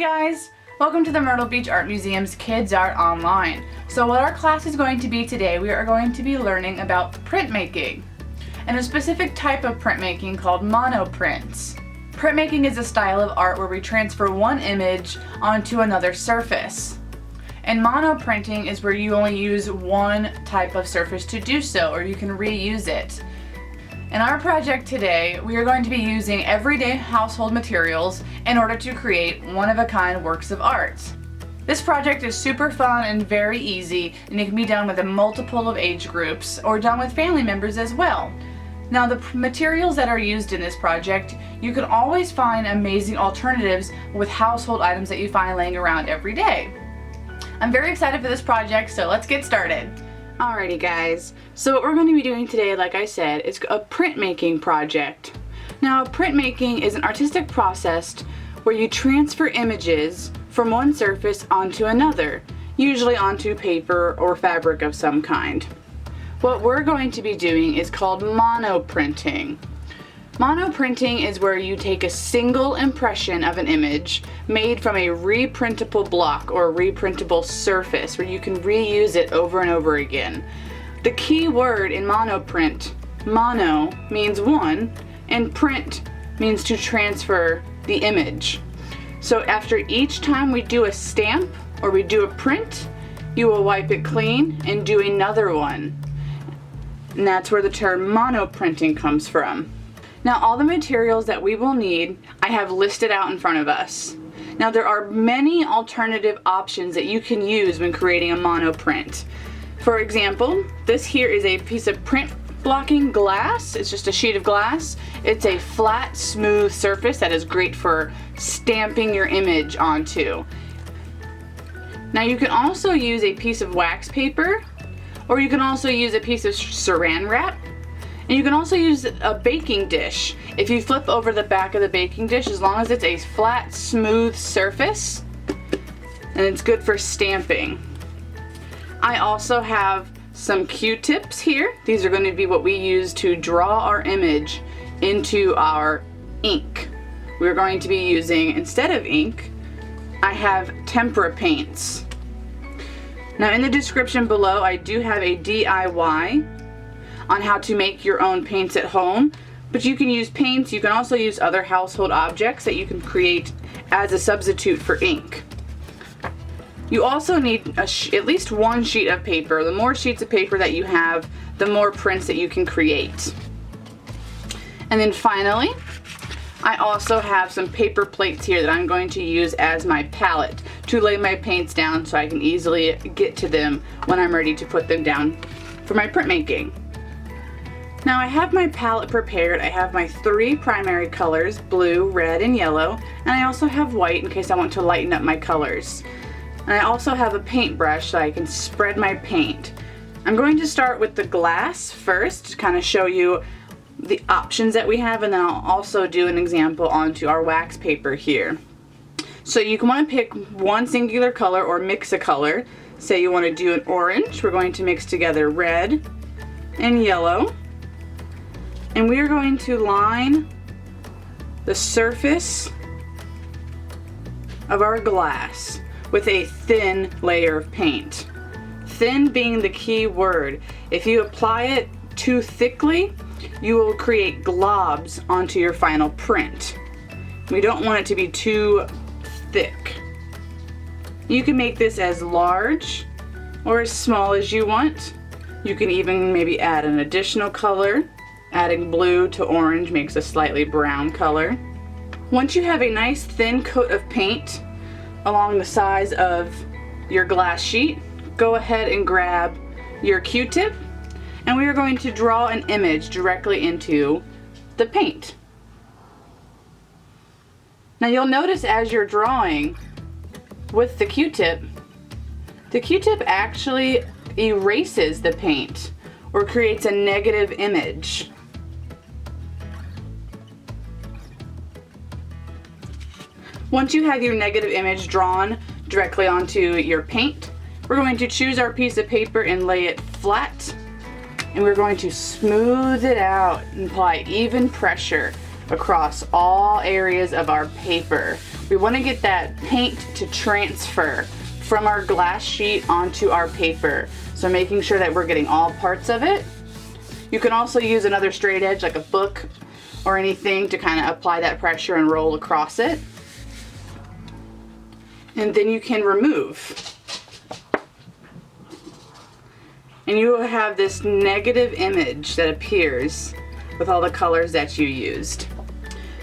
guys! Welcome to the Myrtle Beach Art Museum's Kids Art Online. So what our class is going to be today, we are going to be learning about printmaking and a specific type of printmaking called monoprints. Printmaking is a style of art where we transfer one image onto another surface. And monoprinting is where you only use one type of surface to do so, or you can reuse it. In our project today, we are going to be using everyday household materials in order to create one-of-a-kind works of art. This project is super fun and very easy, and it can be done with a multiple of age groups or done with family members as well. Now, the materials that are used in this project, you can always find amazing alternatives with household items that you find laying around every day. I'm very excited for this project, so let's get started. Alrighty guys, so what we're going to be doing today, like I said, is a printmaking project. Now, printmaking is an artistic process where you transfer images from one surface onto another, usually onto paper or fabric of some kind. What we're going to be doing is called monoprinting. Monoprinting is where you take a single impression of an image made from a reprintable block or reprintable surface where you can reuse it over and over again. The key word in monoprint, mono means one, and print means to transfer the image. So after each time we do a stamp or we do a print, you will wipe it clean and do another one. And that's where the term monoprinting comes from. Now, all the materials that we will need, I have listed out in front of us. Now, there are many alternative options that you can use when creating a monoprint. For example, this here is a piece of print blocking glass. It's just a sheet of glass. It's a flat, smooth surface that is great for stamping your image onto. Now, you can also use a piece of wax paper, or you can also use a piece of saran wrap. And you can also use a baking dish. If you flip over the back of the baking dish, as long as it's a flat, smooth surface, and it's good for stamping. I also have some Q-tips here. These are going to be what we use to draw our image into our ink. We're going to be using, instead of ink, I have Tempera Paints. Now, in the description below, I do have a DIY on how to make your own paints at home, but you can use paints. You can also use other household objects that you can create as a substitute for ink. You also need at least one sheet of paper. The more sheets of paper that you have, the more prints that you can create. And then finally, I also have some paper plates here that I'm going to use as my palette to lay my paints down so I can easily get to them when I'm ready to put them down for my printmaking. Now, I have my palette prepared. I have my three primary colors, blue, red, and yellow, and I also have white in case I want to lighten up my colors. And I also have a paintbrush so I can spread my paint. I'm going to start with the glass first to kind of show you the options that we have, and then I'll also do an example onto our wax paper here. So you can want to pick one singular color or mix a color. Say you want to do an orange. We're going to mix together red and yellow. And we are going to line the surface of our glass with a thin layer of paint. Thin being the key word. If you apply it too thickly, you will create globs onto your final print. We don't want it to be too thick. You can make this as large or as small as you want. You can even maybe add an additional color. Adding blue to orange makes a slightly brown color. Once you have a nice thin coat of paint along the size of your glass sheet, go ahead and grab your Q-tip, and we are going to draw an image directly into the paint. Now, you'll notice as you're drawing with the Q-tip actually erases the paint or creates a negative image. Once you have your negative image drawn directly onto your paint, we're going to choose our piece of paper and lay it flat, and we're going to smooth it out and apply even pressure across all areas of our paper. We want to get that paint to transfer from our glass sheet onto our paper. So making sure that we're getting all parts of it. You can also use another straight edge like a book or anything to kind of apply that pressure and roll across it. And then you can remove. And you will have this negative image that appears with all the colors that you used.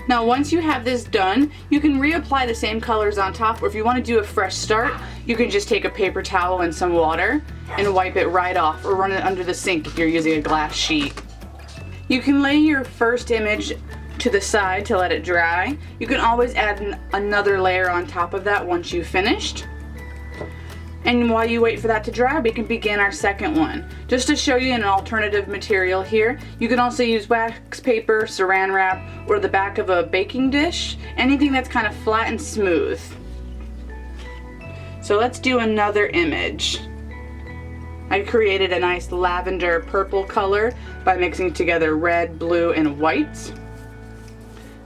Now once you have this done, you can reapply the same colors on top, or if you want to do a fresh start, you can just take a paper towel and some water and wipe it right off, or run it under the sink if you're using a glass sheet. You can lay your first image to the side to let it dry. You can always add another layer on top of that once you've finished. And while you wait for that to dry, we can begin our second one. Just to show you an alternative material here, you can also use wax paper, saran wrap, or the back of a baking dish, anything that's kind of flat and smooth. So let's do another image. I created a nice lavender purple color by mixing together red, blue, and white.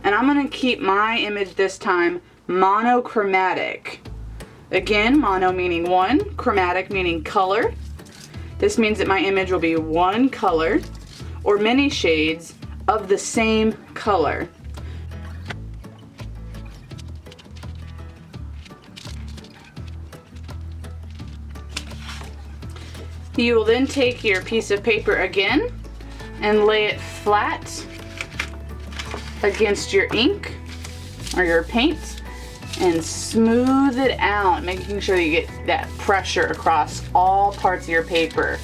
And I'm going to keep my image this time monochromatic. Again, mono meaning one, chromatic meaning color. This means that my image will be one color or many shades of the same color. You will then take your piece of paper again and lay it flat against your ink or your paint and smooth it out, making sure you get that pressure across all parts of your paper.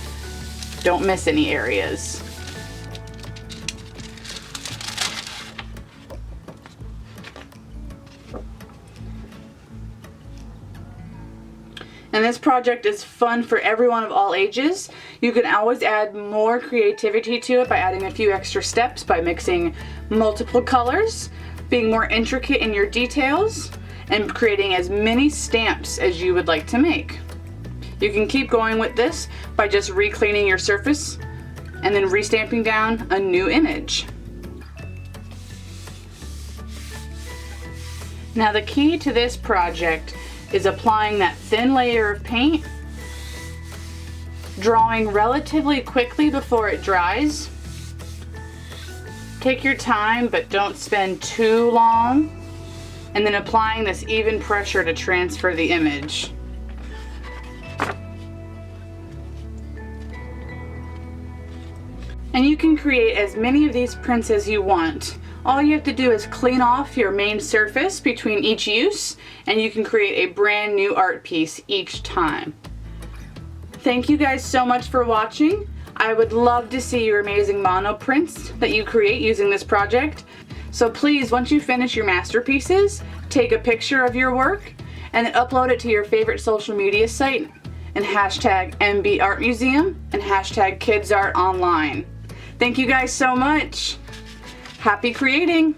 Don't miss any areas. And this project is fun for everyone of all ages. You can always add more creativity to it by adding a few extra steps, by mixing multiple colors, being more intricate in your details, and creating as many stamps as you would like to make. You can keep going with this by just re-cleaning your surface and then re-stamping down a new image. Now the key to this project is applying that thin layer of paint, drawing relatively quickly before it dries. Take your time, but don't spend too long. And then applying this even pressure to transfer the image. And you can create as many of these prints as you want. All you have to do is clean off your main surface between each use, and you can create a brand new art piece each time. Thank you guys so much for watching. I would love to see your amazing mono prints that you create using this project. So please, once you finish your masterpieces, take a picture of your work and then upload it to your favorite social media site and hashtag MB Art Museum and hashtag KidsArt Online. Thank you guys so much. Happy creating!